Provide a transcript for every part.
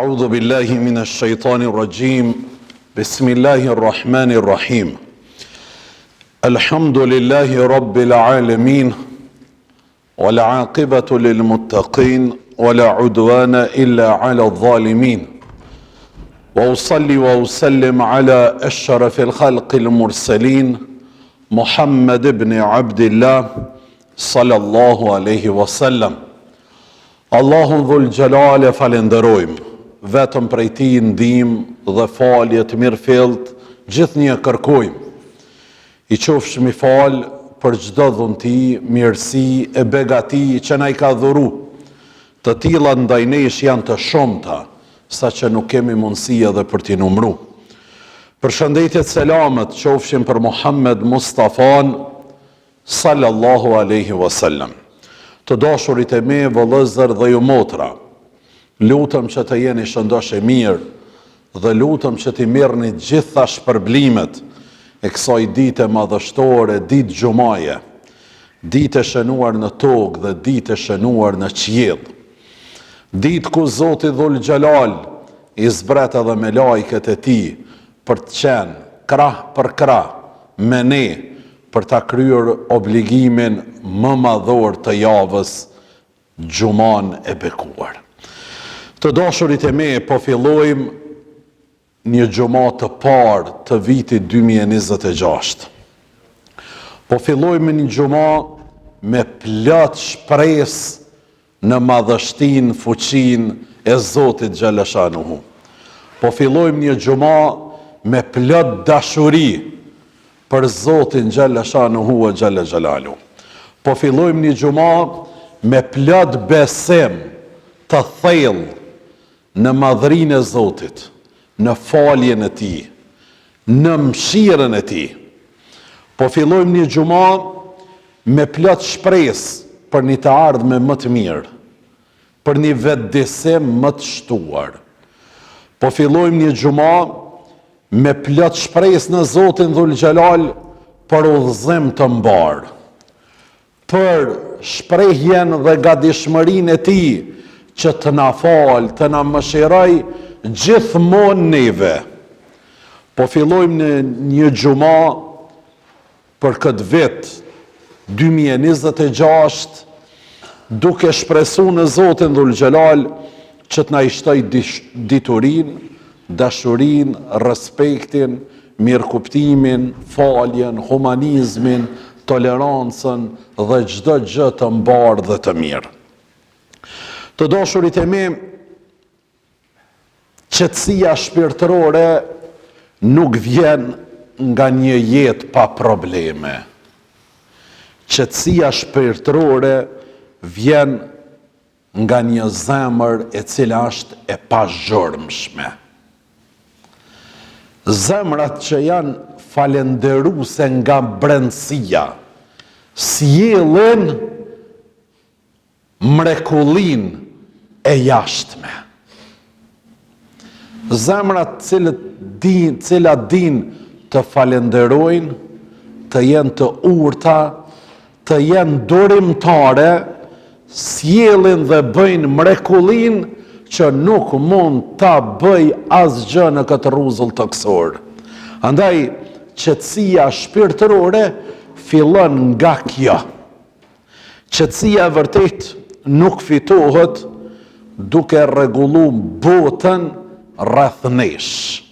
أعوذ بالله من الشيطان الرجيم بسم الله الرحمن الرحيم الحمد لله رب العالمين والعاقبة للمتقين ولا عدوان إلا على الظالمين وأصلي وأسلم على أشرف الخلق المرسلين محمد بن عبد الله صلى الله عليه وسلم. Allahun dhul gjelale falenderojmë, vetëm prej ti ndihmë dhe falje të mirëfillt, gjithnjë kërkojmë. I qofshëm i falë për çdo dhunti, mirësi e begati që na i ka dhuru. Të tilla ndaj nesh janë të shumta, saqë nuk kemi mundësi edhe për t'i numru. Përshëndetjet selamet qofshin për Muhammed Mustafan sallallahu alaihi wasallam. Të dashurit e me, vëllezër dhe ju motra, lutëm që të jeni shëndosh e mirë dhe lutëm që t'i mirëni gjitha shpërblimet e kësaj dite madhështore, ditë gjumaje, ditë e shënuar në tokë dhe ditë e shënuar në qiell. Ditë ku Zoti Dhul Gjelal i zbret edhe me lajket e tij për të qenë krah për krah me ne, për ta kryer obligimin më madhor të javës, gjuman e bekuar. Të dashurit e me, po fillojmë një gjuma të parë të vitit 2026. Po fillojmë një gjuma me plot shpresë në madhështinë, fuqinë e Zotit Xhaleshanuhu. Po fillojmë një gjuma me plot dashuri për Zotin Xhaleshanuhu e Xhalla Xhalalu. Po fillojmë një gjuma me plot besim të thellë në madhrinë e Zotit, në faljen e tij, në mëshirën e tij. Po fillojmë një gjuma me plot shpresë për një të ardhme më të mirë, për një vetëdijsim më të shtuar. Po fillojmë një gjuma me plot shpresë në Zotin Dhul Gjelal për udhëzim të mbar, për shprehjen dhe gatishmërinë e tij që të na falë, të na mëshiroj gjithmonë neve. Po fillojmë në një gjuma për këtë vit 2026 duke shpresuar në Zotin Dhul Gjelal që të na i shtoj diturinë, dashurinë, respektin, mirëkuptimin, faljen, humanizmin, tolerancën dhe çdo gjë të mbarë dhe të mirë. Të dashurit e mi, qetësia shpirtërore nuk vjen nga një jetë pa probleme. Qetësia shpirtërore vjen nga një zemër e cila është e pazhurmshme. Zemrat që janë falenderuse nga brendësia, sjellin mrekullin e jashtme. Zemrat cilat din të falenderojnë, të jenë të urta, të jenë durimtare, sjellin dhe bëjnë mrekullin që nuk mund ta bëj asgjë në këtë rrezull toksor. Andaj, qetësia shpirtërore fillon nga kjo. Qetësia e vërtet nuk fitohet duke rregulluar botën rreth nesh,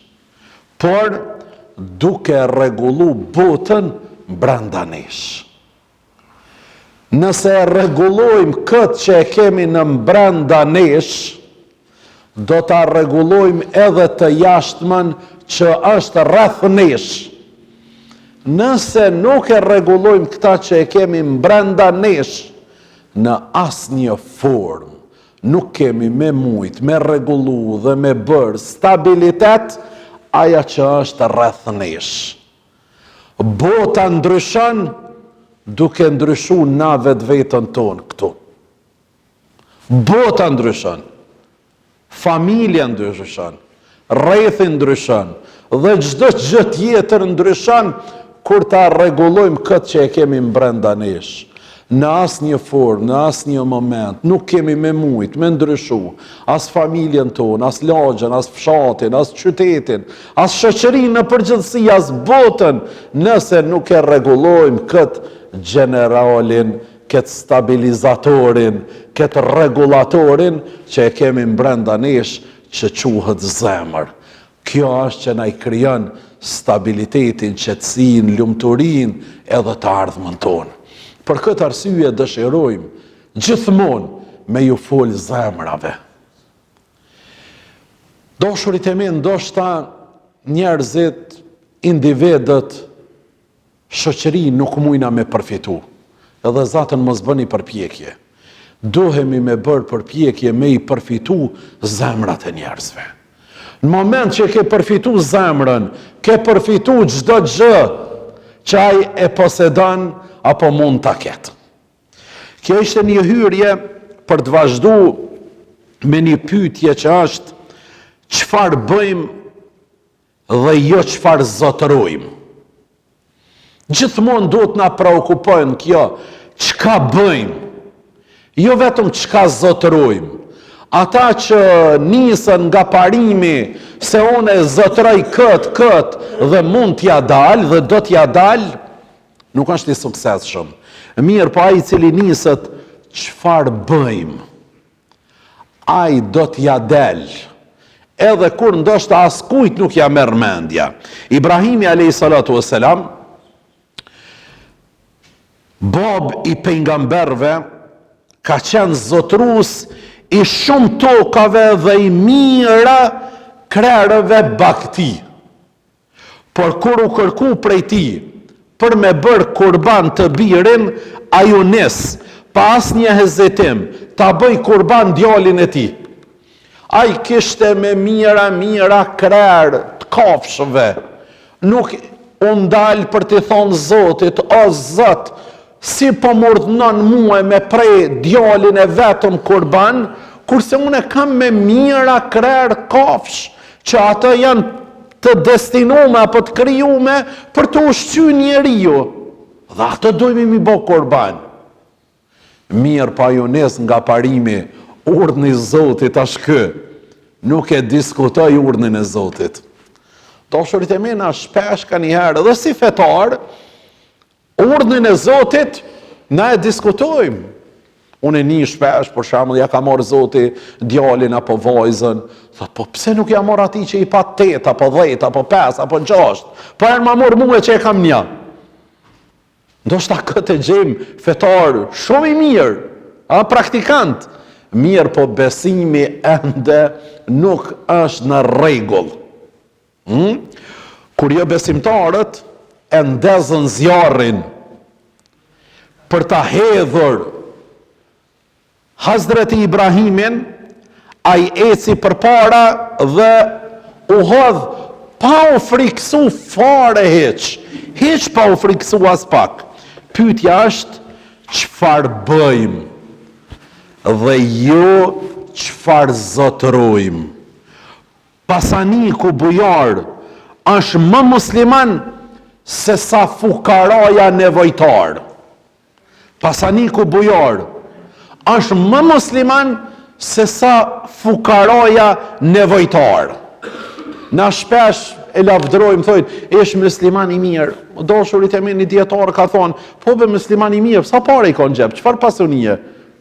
por duke rregulluar botën brenda nesh. Nëse rregullojmë këtë që e kemi në brenda nesh, do ta rregullojmë edhe të jashtmen që është rreth nesh. Nëse nuk e rregullojmë këta që e kemi brenda nesh, në asnjë formë nuk kemi me mujt, me rregullu dhe me bërë stabilitet aja që është rreth nesh. Bota ndryshon duke ndryshuar na vetën tonë këtu. Bota ndryshon. Familja ndryshon, rrethi ndryshon dhe çdo gjë tjetër ndryshon kur ta rregullojmë këtë që e kemi brenda nesh. në asë një formë, në asë një moment, nuk kemi me mujt, me ndryshu, as familjen tonë, as lagjen, as fshatin, as qytetin, as shoqërinë në përgjithësi, as botën, nëse nuk e rregullojmë këtë generalin, këtë stabilizatorin, këtë regulatorin që e kemi mbrenda nesh që quhet zemër. Kjo është që na i krijon stabilitetin, qetësinë, lumturinë edhe të ardhmën tonë. Për këtë arsye dëshirojmë gjithmonë me ju fol zemrave. Dashurit e mi, ndoshta njerëzit, individët, shoqërinë nuk mujna me përfitu. Edhe zatën mos bëni përpjekje. Duhemi me bërë përpjekje me i përfitu zemrat e njerëzve. Në moment që ke përfitu zemrën, ke përfitu çdo gjë që ai e posedon apo mund ta ketë. Kjo ishte një hyrje për të vazhdu me një pyetje që është çfarë bëjmë dhe jo çfarë zotërojmë. Gjithmonë duhet na preokupojnë kjo, çka bëjmë, jo vetëm çka zotërojmë. Ata që nisën nga parimi se unë e zotëroj këtë dhe mund t'ja dalë dhe do t'ja dalë, nuk është i suksesshëm. Mirë, po ai i cili nisët çfarë bëjmë, ai do t'ja del. Edhe kur ndoshta askujt nuk ja merr mendja. Ibrahimi alayhi salatu wassalam, bab i pejgamberve, ka qenë zotrues i shumë tokave dhe i mira krerëve bakti. Por kur u kërku prej tij për me bërë kurban të birin, a ju nis, pa asnjë hezitim, ta bëj kurban djalin e tij. Ai kishte me mira krerë të kafshëve. Nuk u ndal për t'i thonë Zotit, o Zot, si po murdhnon mua me prej djalin e vetëm kurban, kurse unë kam me mira krerë kafsh, që ato janë të destinume apo të krijume për të ushqyer njeriu. Dhe ato dojmë mi bë kurban. Mirë, pa ju nes nga parimi, urdhni i Zotit është ky. Nuk e diskutoj urdhnin e Zotit. Dashurit e mi, na shpesh ka një herë, dhe si fetar, urdhnin e Zotit na e diskutojmë. Unë e një shpesh, për shembull, ja ka marrë Zoti djalin apo vajzën, thot, po pse nuk ja marr atij që i pa 8 apo 10 apo 5 apo 6? Po e ma marr mua që e kam 1. Ndoshta këtë gjejmë fetar shumë i mirë, praktikant. Mirë, po besimi ende nuk është në rregull. Kur jo besimtarët e ndezën zjarrin për ta hedhur Hazreti Ibrahimin, ai eci përpara dhe u hodh pa u friksu fare hiç pa u friksu as pak. Pyetja është, çfarë bëjmë dhe jo çfarë zotërojmë. Pasaniku bujar është më musliman se sa fukaraja nevojtar. Pasaniku bujar është më musliman se sa fukaraja nevojtar. Na shpesh e lavdrojmë, thojnë, ish musliman i mirë. Dashurit e mi, një dietar ka thonë, po be musliman i mirë, sa pare i ka në xhep, çfarë pasunie?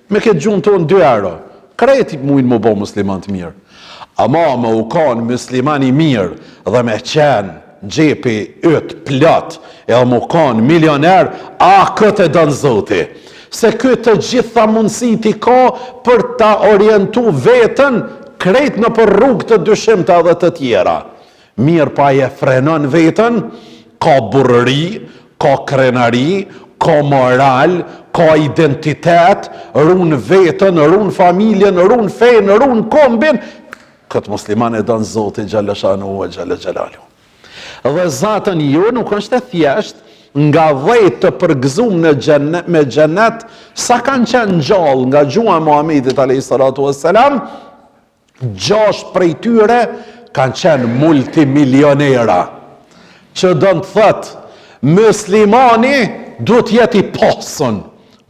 Me këtë gjunë tonë 2 euro. Kreti mujnë më bo musliman të mirë. Ama më u kanë musliman i mirë dhe me qenë gjepi yt plot, edhe më kanë milioner, këtë e dënë Zoti. Se këtë gjitha mundësit i ka për ta orientu vetën krejt në për rrugë të dyshimta dhe të tjera. Mirë, pa e frenon vetën, ka burëri, ka krenari, ka moral, ka identitet, run vetën, run familjen, run fejnë, run kombin. Këtë musliman e dënë Zoti Gjallëshanu e Gjallëgjalalu. Dhe zatën ju nuk është e thjesht nga 10 të përgëzum me xhenet, sa kanë qenë gjallë nga gjua e Muhamedit a.s. 6 prej tyre kanë qenë multimilionera. Që do të thëtë, muslimani duhet jeti pasën.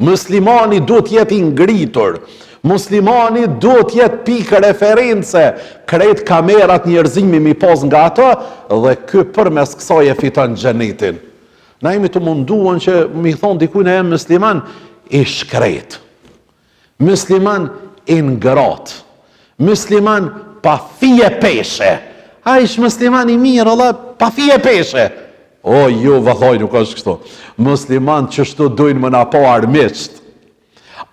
Muslimani duhet jetë i ngritur. Muslimani duhet jetë pikë reference. Krejt kamerat njerëzimi mi pas nga ato dhe ky përmes kësaj e fiton xhenetin. Na jemi të munduar që mi thon dikujt e jam musliman i shkret. Musliman i ngrat. Musliman pa fije peshe. A ish musliman i mirë, Allah, pa fije peshe. O, jo, vëllai, nuk është kështu. Musliman që shtu dojnë më na pa armiqt.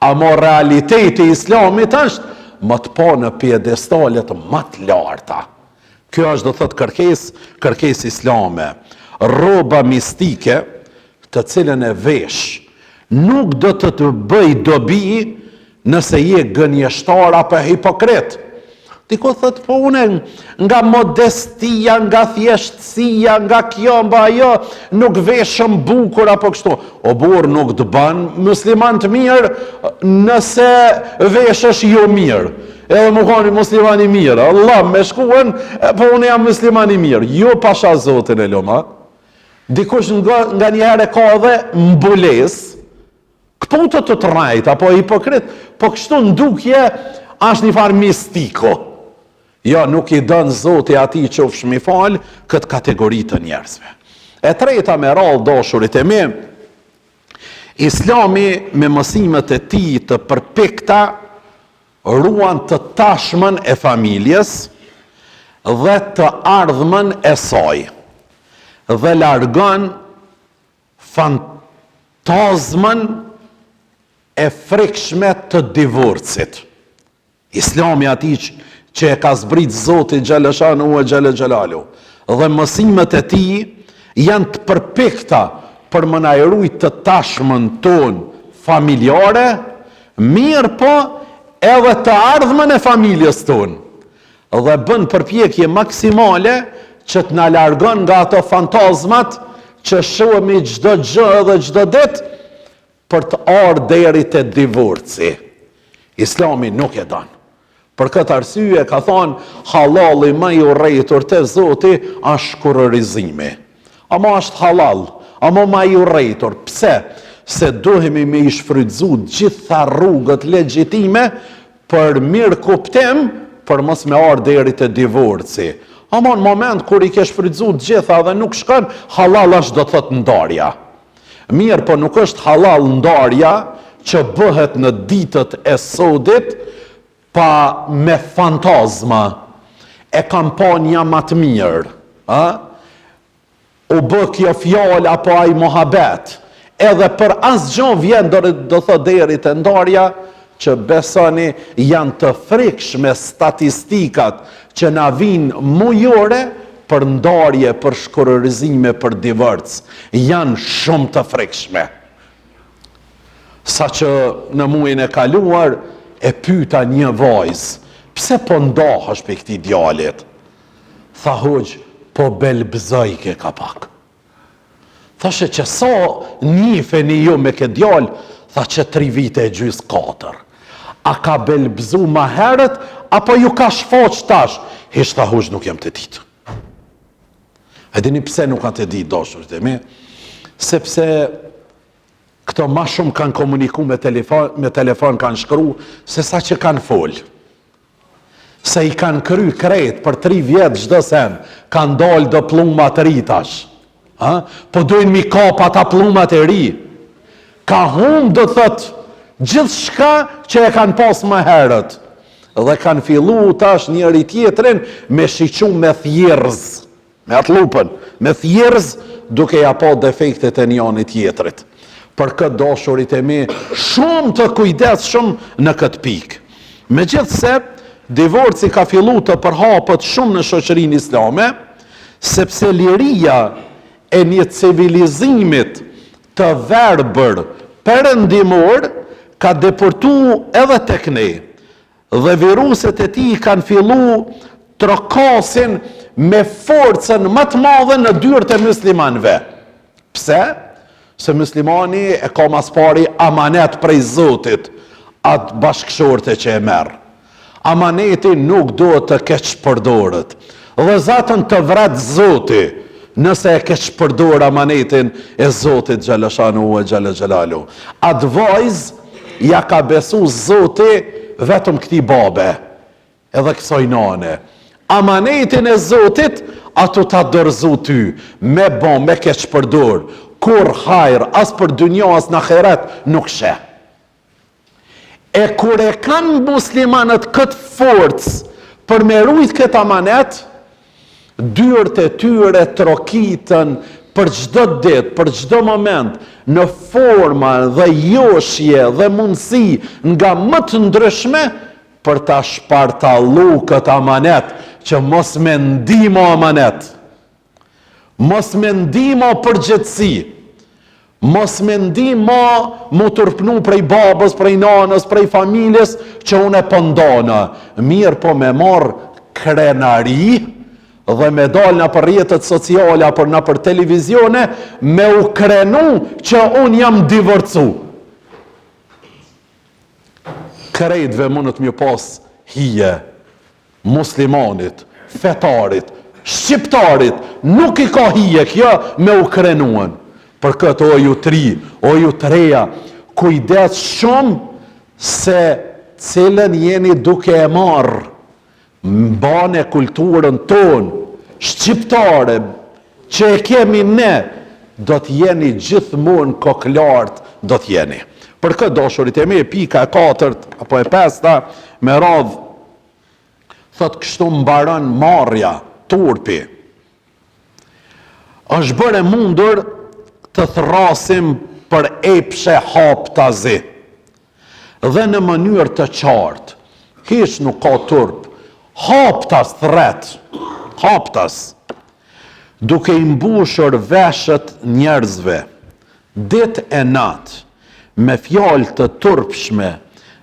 Amo realiteti i islamit është më të pa në pjedestalet më të larta. Kjo është do thot kërkes islame. Rroba mistike të cilën e vesh nuk do të bëj dobi nëse je gënjeshtar apo hipokrit. Diko thët, po une nga modestia, nga thjeshtësia, nga kjo mba ajo, nuk veshëm bukur apo kështu. O burë nuk të banë musliman të mirë nëse veshësh jo mirë. Edhe më koni musliman i mirë. Allah me shkuen, po une jam musliman i mirë. Jo pasha zotin e loma. Dikush nga njëherë ka dhe mbules, këputë të rajt, apo hipokrit, po kështu ndukje është një farë mistiko. Jo, nuk i dënë Zoti ati që u fshmi falë këtë kategori të njerëzve. E treta me rallë dashurit e mi, Islami me mësimet e tij të përpikta ruan të tashmen e familjes dhe të ardhmen e saj dhe largon fantazmën e frikshme të divorcit. Islami ati që e ka zbrit Zoti Xhaleshanu e Xhelalu dhe mësimet e tij janë të përpikta për më na rujt të tashmen ton familjare, mirë po edhe të ardhmen e familjes ton, dhe bën përpjekje maksimale që të na largon nga ato fantazmat që shohemi çdo gjë dhe çdo ditë për të ardhur deri te divorci. Islami nuk e don. Për këtë arsye ka thonë halali më i urrëtur te Zoti është kurrizimi. Ama është halal, ama më i urrëtur. Pse? Se duhemi me i shfrytzu gjitha rrugët legjitime për mirë kuptim, për mos me ardhur deri te divorci. Ama në moment kur i ke shfrytzu gjitha dhe nuk shkon, halal është do të thotë ndarja. Mirë, po nuk është halal ndarja që bëhet në ditët e sodit pa me fantazma e kampanja më të mirë. U bë kjo fjallë apo ai mohabet. Edhe për asgjë vjen do thot deri te ndarja, që besoni janë të frikshme statistikat që na vinë mujore për ndarje, për shkurrizime, për divorc. Janë shumë të frikshme. Sa që në muajin e kaluar e pyeta një vajzë, pse po ndahesh për këtij djalit? Tha hoxh, po belbzoj ke ka pak. Thashe që sa njifeni ju me këtë djal, tha që 3 vite e gjys 4. A ka belbzu ma herët, apo ju ka shfaq tash? Hish tha hoxh, nuk jam të ditë. E dini pse nuk kanë të ditë dashurit e mi? Sepse këto ma shumë kanë komuniku me telefon kanë shkru, se sa që kanë folë. Se i kanë kry krejt për 3 vjetë çdo sen, kanë dalë do pllumat ritash. Po dojnë mi kap ata pllumat e ri. Ka hum do thot gjithë shka që e kanë pas më herët. Dhe kanë fillu tash njëri tjetrin me shiqu me thjerz. Me atë lupën, me thjerz duke ja pa defektet e njëri tjetrit. Për këtë dashurit e mi, shumë të kujdesshëm në këtë pikë. Megjithse, divorci ka fillu të përhapet shumë në shoqërinë islame, sepse liria e një civilizimit të verbër perëndimor ka deportu edhe tek ne, dhe viruset e tij kanë fillu trokasin me forcën më të madhe në dyert e muslimanëve. Pse? Se muslimani e ka mas pari amanet prej Zotit, atë bashkëshorte që e merë. Amaneti nuk do të keq përdorët. Dhe zatën të vret Zoti, nëse e ke shpërdor amanetin e Zotit Xhaleshanu e Xhelalu. Advajz ja ka besu Zoti vetëm këtij babe, edhe kësaj nane. Amanetin e Zotit ato ta dorëzu ty, me bon, me ke shpërdor. Kur hajr, as për dunja, as në ahiret, nuk sheh. E kur e kanë muslimanët këtë forcë për me rujt këtë amanet, dyert e tyre trokitën për çdo ditë, për çdo moment, në forma dhe joshje dhe mundësi nga më të ndryshme për ta shpartallu këtë amanet, që mos me ndimo amanet, mos me ndimo përgjithësi, mos me ndimo mu tërpnu prej babës, prej nanës, prej familjes, që unë e pëndona. Mirë po me marë krenari dhe me dalë në për rjetët sociale apo në për televizione, me u krenu që unë jam divorcu. Krejtve mundët mjë pas hije, muslimanit, fetarit, shqiptarit, nuk i ka hije kjo me u krenuan. Për këtë o ju tri, o ju treja, kujdes shumë se cilën jeni duke e marrë, mbane kulturën tonë, shqiptare, që e kemi ne, do t'jeni gjithmonë koklartë, do t'jeni. Për këtë dashurit e me, pika e 4 apo e 5 me radhë, thot kështu mbaron marrja, turpi. Është bërë mundur të thrasim për epshe haptazi. Dhe në mënyrë të qartë, hiç nuk ka turp, haptas thret, haptas, duke i mbushur veshët njerëzve, dit e natë, me fjalë të turpshme,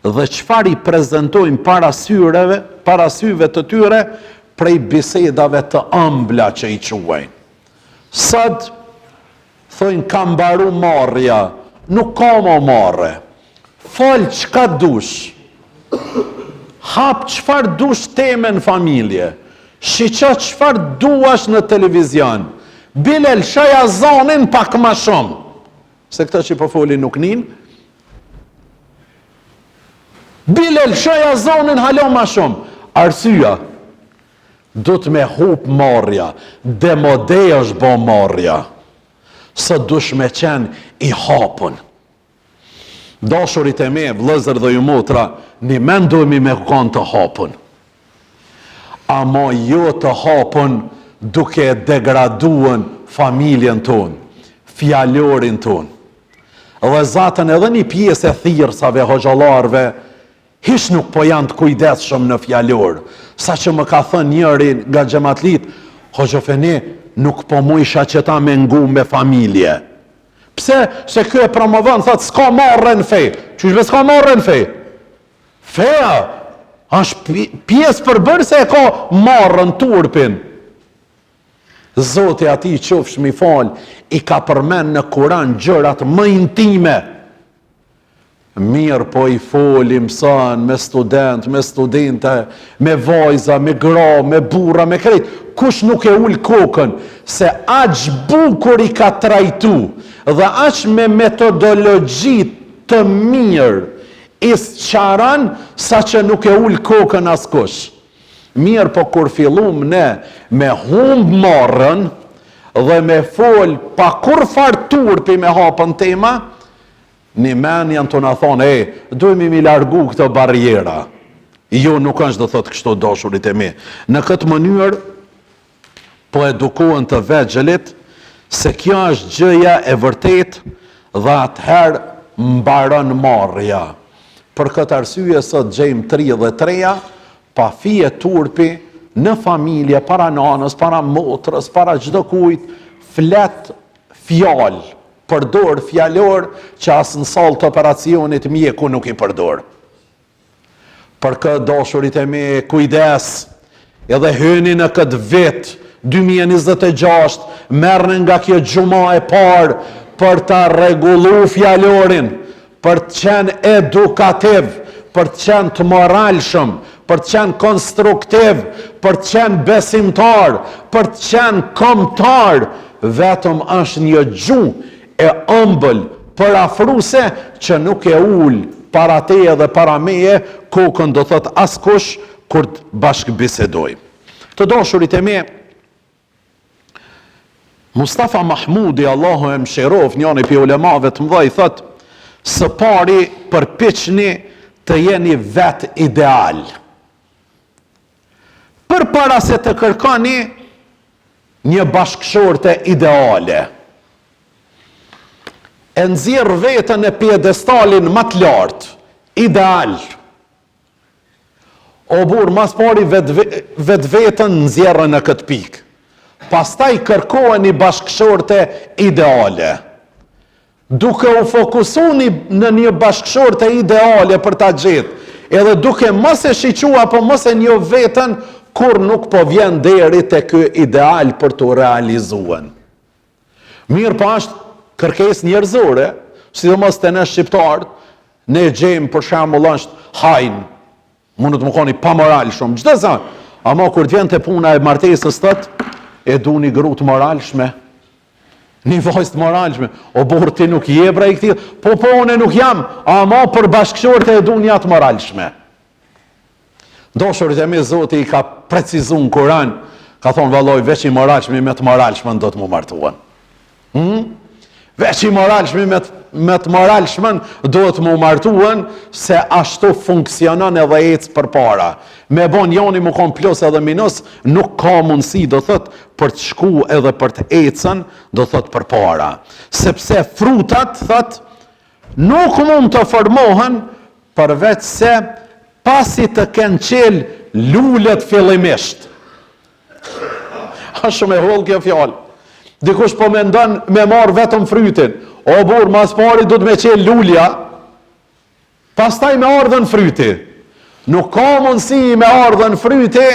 dhe çfarë i prezentojnë para syve të tyre, prej bisedave të ëmbla që i quajnë. Sot, thojnë kam mbaru marrja, nuk ka më marrë. Fal çka dush. Hap çfarë dush teme në familje. Shiqa çfarë duash në televizion. Bile lëshoj azanin pak ma shumë. Se këta që po folin nuk nin. Bile lëshoj azanin halo ma shumë. Arsyeja, do të me hup marrja, demode është bo marrja, së dush me qenë i hapun. Dashurit e me, vlëzër dhe ju motra, një mendojmi me kanë të hapun. Ama jo të hapun duke degraduën familjen tonë, fjalorin tonë. Dhe zatën edhe një pjesë e thirrsave, hoxhallarve, hiç nuk po janë të kujdesshëm në fjalor. Sa që më ka thënë njëri nga xhamatlit, hoxhofeni, nuk po mu isha që ta me ngu me familje. Pse? Se kjo e promovon, thot, s'ka marrë në fej. Qyshbe s'ka marrë në fej? Feja, është pjesë përbërse e ka marrë në turpin. Zoti ati qofsh mi fal, i ka përmen në Kuran gjërat më intime. Mirë po i folim son, me student, me studente, me vajza, me gra, me burra, me krejt. Kush nuk e ull kokën, se aq bukur i ka trajtu, dhe aq me metodologji të mirë, isqaran, sa që nuk e ull kokën askush. Mirë po kur fillum ne me humb marrën, dhe me fol pa kur far turpi me hapën tema, një men janë të në thonë, dojmë mi largu këtë barjera. Jo, nuk është dhe thotë kështu dashurit e mi. Në këtë mënyrë, po edukohen të vegjelit, se kjo është gjëja e vërtet, dhe atëherë mbaron marrja. Për këtë arsye, sot gjejmë 33, pa fije turpi, në familje, para nanës, para motrës, para çdo kujt, flet fjalë, përdor fjalor që asë në salë të operacionit mjeku nuk i përdor. Për këtë dashurit e me kujdes, edhe hyni në këtë vit 2026, merrni nga kjo gjuma e parë për të rregullu fjalorin, për të qenë edukativ, për të qenë të moralshëm, për të qenë konstruktiv, për të qenë besimtar, për të qenë kombëtar, vetëm është një gjuhë e ëmbël përafruese që nuk e ul para teje dhe para meje kokën do thot askush kur të bashkëbisedojmë. Të dashurit e me, Mustafa Mahmudi, Allahu e mëshiroft, njëri prej ulemave të mëdhej, thot, së pari përpiqni të jeni vet ideal. Përpara se të kërkoni një bashkëshorte ideale. E nxjerr veten në piedestalin më të lartë, ideal. O burr, mas pari vetën nxjerrën në këtë pikë. Pastaj kërkoheni bashkëshorte ideale. Duke u fokusoni në një bashkëshorte ideale për ta gjetë, edhe duke mos e shiqua apo mos e njoh veten, kur nuk po vjen deri te ky ideal për të realizuar. Mirë po është kërkesë njerëzore, sidomos te ne shqiptarët, ne gjejmë për shembull është hajn, mund të më koni pa moral shumë, çdo sa, ama kur të vjen te puna e martesës tët, e du një gru të moralshme, një vajzë të moralshme, o burr ti nuk je bra i këtij, po une nuk jam, ama për bashkëshorte e du një atë moralshme. Dashurit e me, Zoti i ka precizuar në Kur'an, ka thonë valloj veç i moralshmi me të moralshmen do të mu martuan. Veç i moralshmi me të moralshmen do të mu martuan, se ashtu funksionon edhe ecë përpara. Me bon joni mu kon plus edhe minus, nuk ka mundësi do thot për të shku edhe për të ecën, do thot përpara. Sepse frutat thot nuk mund të formohen përveç se pasi të kenë qel lulet fillimisht. A shumë e holl kjo fjalë. Dikush po mendon me marr vetëm frytin. O burr, mas pari do të me qel lulja, pastaj me ardhen fryti. Nuk ka mundësi me ardhen fryti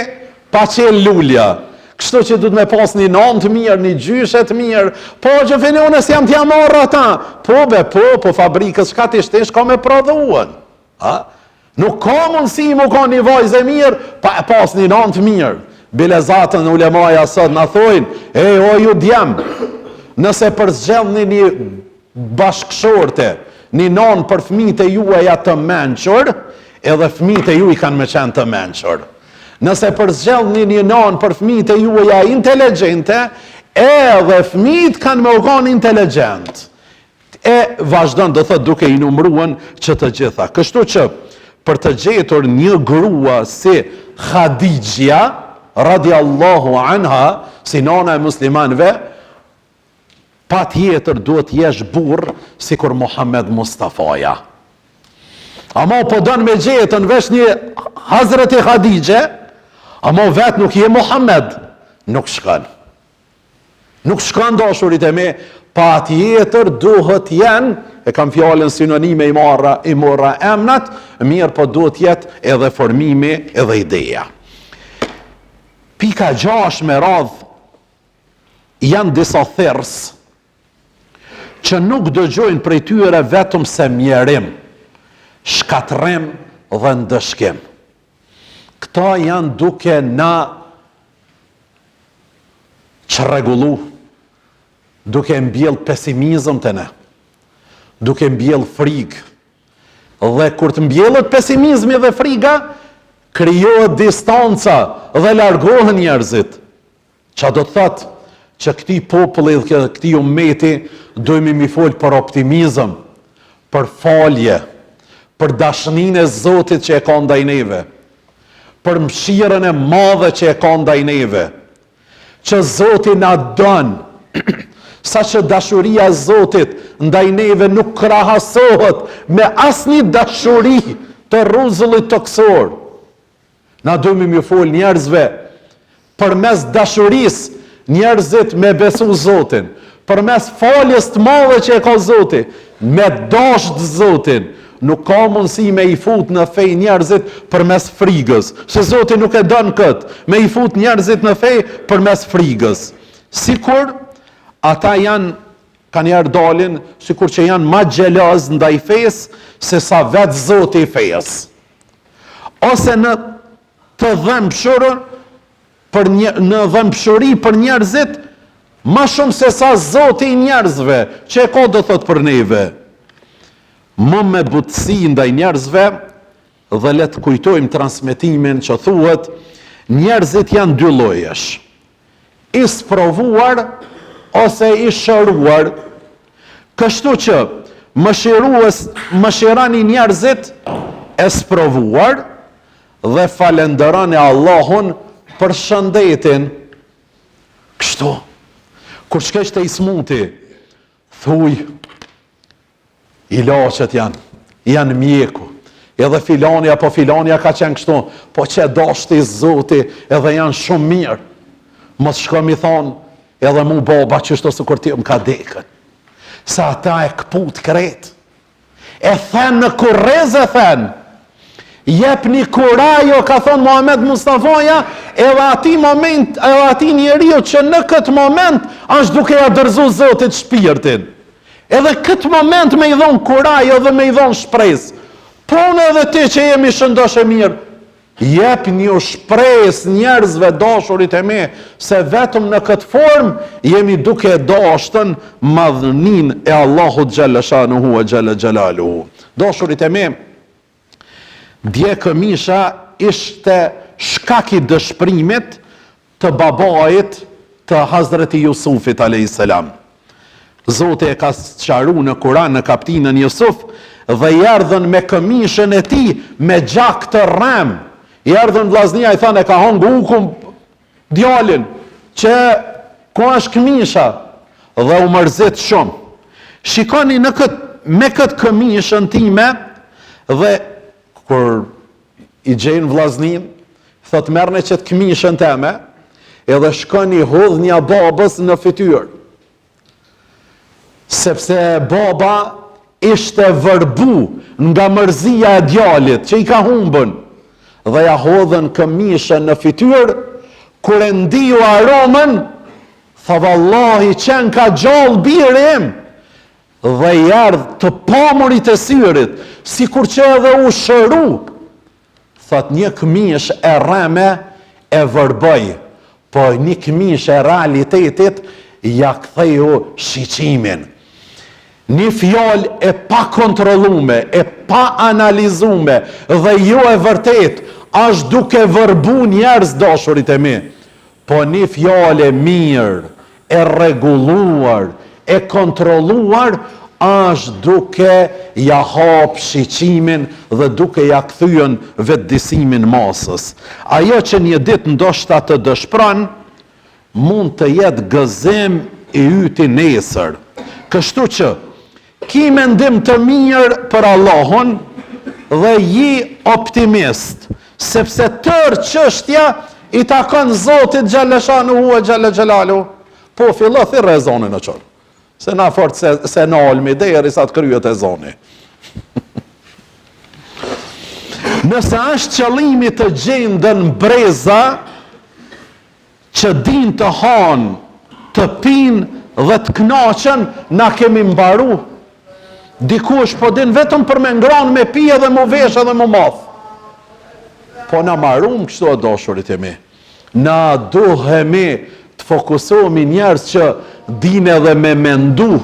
pa qel lulja. Kështu që du të me pas një nanë të mirë, një gjyshe të mirë, po që finone si jam t'ja marrë ata. Po fabrikës shka t'ishtish ka me prodhuan. Nuk ka mundësi mu ka një vajzë e mirë, pa pas një nanë të mirë. Bilezatën ulemaja sot në thojnë, o ju djem, nëse përzgjellni një bashkëshorte, një nanë për fëmijët e juaja të mençur, edhe fëmijët e ju i kanë me qenë të mençur. Nëse përzgjellni një nanë për fëmijët e juaja inteligjente, edhe fëmijët kanë me u qenë inteligjent. E vazhdon do thot duke i numruan që të gjitha. Kështu që për të gjetur një grua si Khadijja radiallahu anha, si nana e muslimanve, pa tjetër duhet jesh burr sikur Muhammed Mustafaja. Ama po don me gjetën vesh një Hazreti Khadijje, ama vet nuk je Muhammed, nuk shkon. Nuk shkon dashurit e me, pa tjetër duhet jenë, e kam fjalën sinonime i morra emnat, mirë po duhet jetë edhe formimi edhe ideja. Pika 6 me radh janë disa thers që nuk dëgjojnë prej tyre vetëm se mjerim, shkatrim dhe ndëshkim. Këta janë duke na çrregullu, duke mbjell pesimizëm të ne, duke mbjell frikë. Dhe kur të mbjellet pesimizmi dhe friga, krijohet distanca dhe largohen njerëzit. Qa do të thotë që këti populli dhe këti ummeti dojmë mi folë për optimizëm, për falje, për dashnin e Zotit që e ka ndaj neve, për mëshirën e madhe që e ka ndaj neve, që Zotit na don, sa që dashuria e Zotit ndaj neve nuk krahasohet me asnjë dashuri të rruzullit toksor. Na dojmë mi fol njerëzve përmes dashurisë njerëzit me besu Zotin, përmes faljes të madhe që e ka Zoti, me dashur Zotin. Nuk ka mundësi me i fut në fej njerëzit përmes frigës, se Zoti nuk e don kët, me i fut njerëzit në fej përmes frigës. Sikur ata janë, kanë njerë dalin, sikur që janë ma xheloz ndaj fesë se sa vetë Zoti i fesë. Ose në të dhëmshuri për njerëzit ma shumë se sa Zoti I njerëzve, që e ka do thot për neve. Më me butësi ndaj njerëzve, dhe le të kujtojmë transmetimin që thuhet, njerëzit janë dy llojesh. I sprovuar ose I shëruar. Kështu që mëshirani njerëzit e sprovuar dhe falenderoni Allahun për shëndetin. Kështu, kur shkesh te I smuti, thuj, ilaçet janë mjeku. Edhe filani apo filania ka qenë kështu, po që dashti Zoti edhe janë shumë mirë. Mos shko mi thonë, edhe mu baba qështu së kur ti më ka dekën. Sa ata e këput kret. E thënë në kurrez e thënë, jep një kurajo, ka thonë Muhammed Mustafaja, edhe ati moment, edhe ati njeriu që në këtë moment, është duke ja dërzu Zotit shpirtin. Edhe këtë moment me I dhonë kurajo dhe me I dhonë shpresë. Po në edhe ti që jemi shëndosh e mirë, jep një shpresë njerëzve dashurit e me, se vetëm në këtë formë jemi duke dashtën madhnin e Allahut xhalla shanuhu e xhalla xhalaluhu. Dashurit e me, dje këmisha ishte shkaki dëshpërimit të babait të Hazreti Jusufit a.s. Zoti e ka sqaruar në Kur'an në kapitullin Jusuf, dhe I erdhën me këmishën e tij me gjak të rrem. I erdhën vllaznia I thanë e ka hangu ukun djalin që ku është këmisha dhe u mërzit shumë. Shikoni me këtë këmishën time dhe kur I gjejnë vllaznin, thot merrni çet këmishën teme edhe shkoni hodhnia babës në fytyrë. Sepse baba ishte vërbu nga mërzia e djalit që I ka humbën dhe ja hodhën këmishën në fytyrë, kur e ndiju aromën, tha vallahi qenë ka gjallë biri im, dhe I ardhë të pamurit e syrit, si kur që edhe u shëru, thot një këmish e rreme e vërbëj, po një këmish e realitetit ja ktheju shiqimin. Një fjalë e pa kontrollume, e pa analizume dhe jo e vërtet, është duke vërbu njerëz dashurit e mi. Po një fjalë e mirë, e rregulluar, e kontrolluar, është duke ja hap shiqimin dhe duke ja kthyen vetëdijsimin masës. Ajo që një ditë ndoshta të dëshpron, mund të jetë gëzim I yti nesër. Kështu që ki mendim të mirë për Allahun dhe ji optimist, sepse tërë çështja I takon Zotit xhalla shanuhu e xhalla xhelalu. Po fillo thirrë ezanin në çon. Se na fort se na olmi derisa të kryet ezani. Nëse është qëllimi të gjendën breza që din të hanë, të pinë dhe të knaqen, na kemi mbaru. Dikush po din vetëm për me ngranë me pije dhe mu veshë dhe mu math. Po na marum kështu e dashurit e mi. Na duhemi të fokusohemi njerëz që din edhe me mendu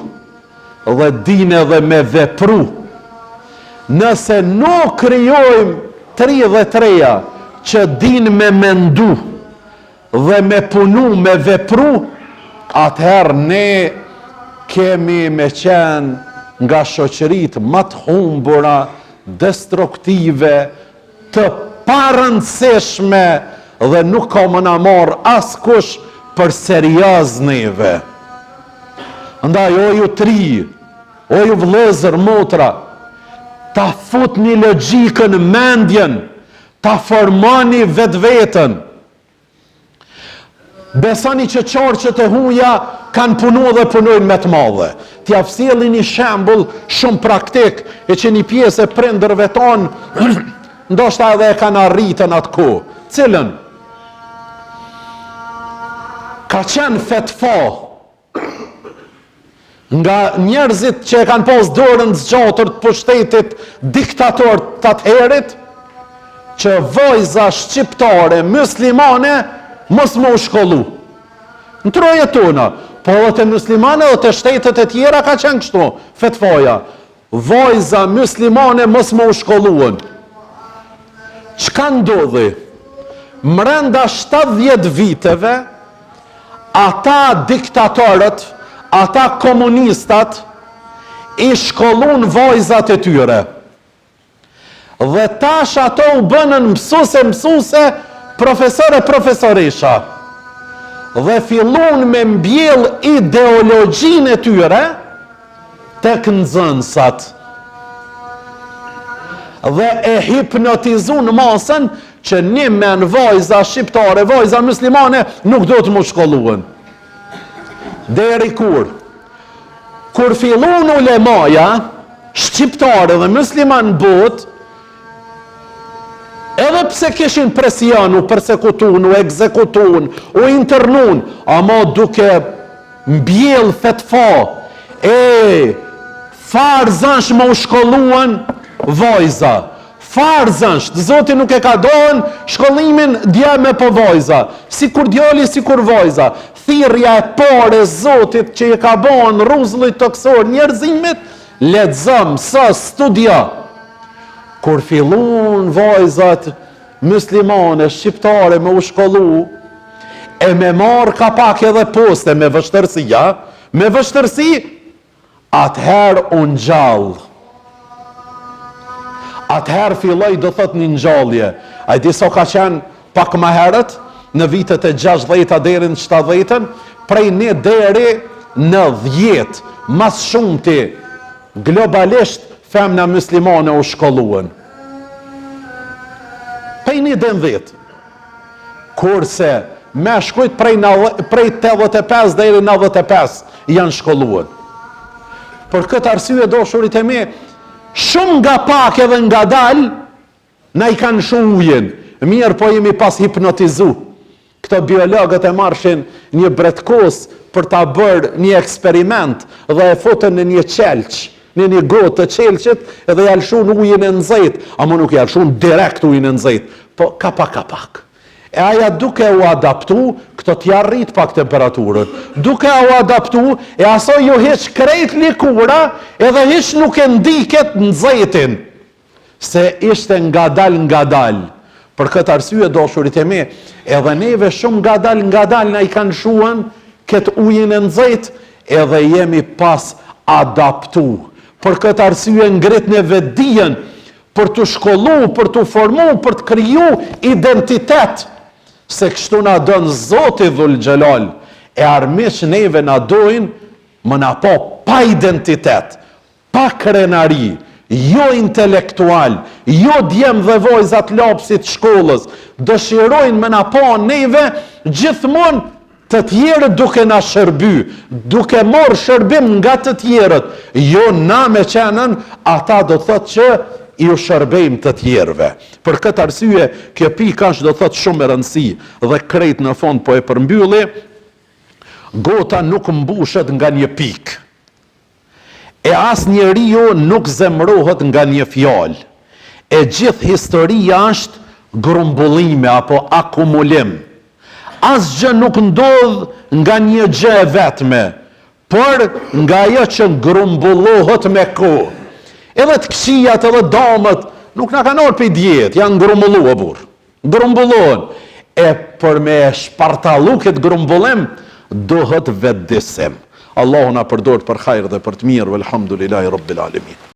dhe din edhe me vepru. Nëse nuk krijojmë 33 që din me mendu dhe me punu, me vepru, atëherë ne kemi me qenë nga shoqëritë më të humbura, destruktive, të parëndësishme dhe nuk ka më na marr askush për serioz neve. Andaj o ju tri, o ju vëllezër motra, ta futni logjikën mendjen, ta formoni vetveten. Besoni që qorqët e huja kanë punu dhe punojnë me të madhe. T'ja sjellin një shembull shumë praktik e që një pjesë e prindërve tonë ndoshta edhe e kanë arritën atë kohë. Cilën? Ka qenë fetfa nga njerëzit që e kanë pas dorën zgjatur të pushtetit diktator të atëherit, që vajza shqiptare, muslimane, mos më u shkollu. Në troje tona, Po edhe të muslimane dhe të shtetet e tjera ka qenë kështu, fetvoja. Vajza muslimane mos më u shkolluen. Çka ndodhi? Mrenda 70 viteve, ata diktatorët, ata komunistat, i shkollun vajzat e tyre. Dhe tash ato u bënën mësuse, profesoresha. Dhe fillun me mbjell ideologjin e tyre tek nxënësat. Dhe e hipnotizun masën që një men vajza shqiptare, vajza muslimane, nuk do të më shkolluen. Deri kur? Kur fillun ulemaja, shqiptare dhe musliman bot, edhe pse kishin presion, u persekutun, u ekzekutun, u internun, ama duke mbjell fetfa, farzansh më u shkolluan vajza. Farzansh, Zoti nuk e ka doën shkollimin djeme po vajza. Si kur djali, si kur vajza. Thirrja e parë e Zotit që i ka bën rruzullit toksor njerëzimit, lexom, studia. Kur fillun vajzat muslimane, shqiptare me u shkollu, e me marë ka pak edhe poste me vështërsi, me vështërsi, atëherë unë gjallë. Atëherë filloj do thot një ngjallje. A i di so ka qenë pak më herët, në vitet e 60 deri në 70, prej 1 deri në 10, mas shumëti, globalisht, femna muslimane u shkolluen. Prej 1 deri në 10. Kurse meshkujt prej 85 deri 95 janë shkolluen. Për këtë arsye doshurit e mi, shumë nga pak edhe nga dal, na i kanë shumë ujin. Mirë po jemi pas hipnotizu. Këto biologët e marshin një bretkos për ta bërë një eksperiment dhe e fotën në një qelq, në një gotë të qelqit edhe jalshun ujin e nxejt, ama nuk jalshun direkt ujin e nxejt, po kapak. E aja duke u adaptu, këto t'ja rrit pak temperaturën. Duke u adaptu, e aso ju hiq krejt likura, edhe hiq nuk e ndiket nxejtin. Se ishte nga dal. Për këtë arsye doshurit e mi, edhe neve shumë nga dal na i kanë shuan këtë ujin e nxejt, edhe jemi pas adaptu. Për këtë arsye ngrit në vetdijen, për të shkollu, për të formu, për të kriju identitet. Se kështu na dënë Zoti Dhul Xhelal, e armiq neve na dojnë, më na po pa identitet, pa krenari, jo intelektual, jo djem dhe vojzat lapsit shkollës, dëshirojnë më na po neve gjithmonë të tjerët duke na shërby, duke morë shërbim nga të tjerët, jo na me qenën, ata do thotë që i u shërbejmë të tjerëve. Për këtë arsye, kjo pika është do thotë shumë e rëndësi dhe krejt në fond po e përmbylli, gota nuk mbushet nga një pikë. E as njeriu nuk zemrohet nga një fjalë. E gjithë historia është grumbullime apo akumulim. Asgjë nuk ndodh nga një gjë e vetme, por nga ajo që grumbullohet me kohë. Edhe të këqijat edhe damët nuk na kanë orë për djetë, janë grumbulluar burr. Grumbullohen. E për me shpartallu këtë grumbullim, dohet vetëdisim. Allahu na përdor për hajër dhe për të mirë, elhamdulillahi rabbil alamin.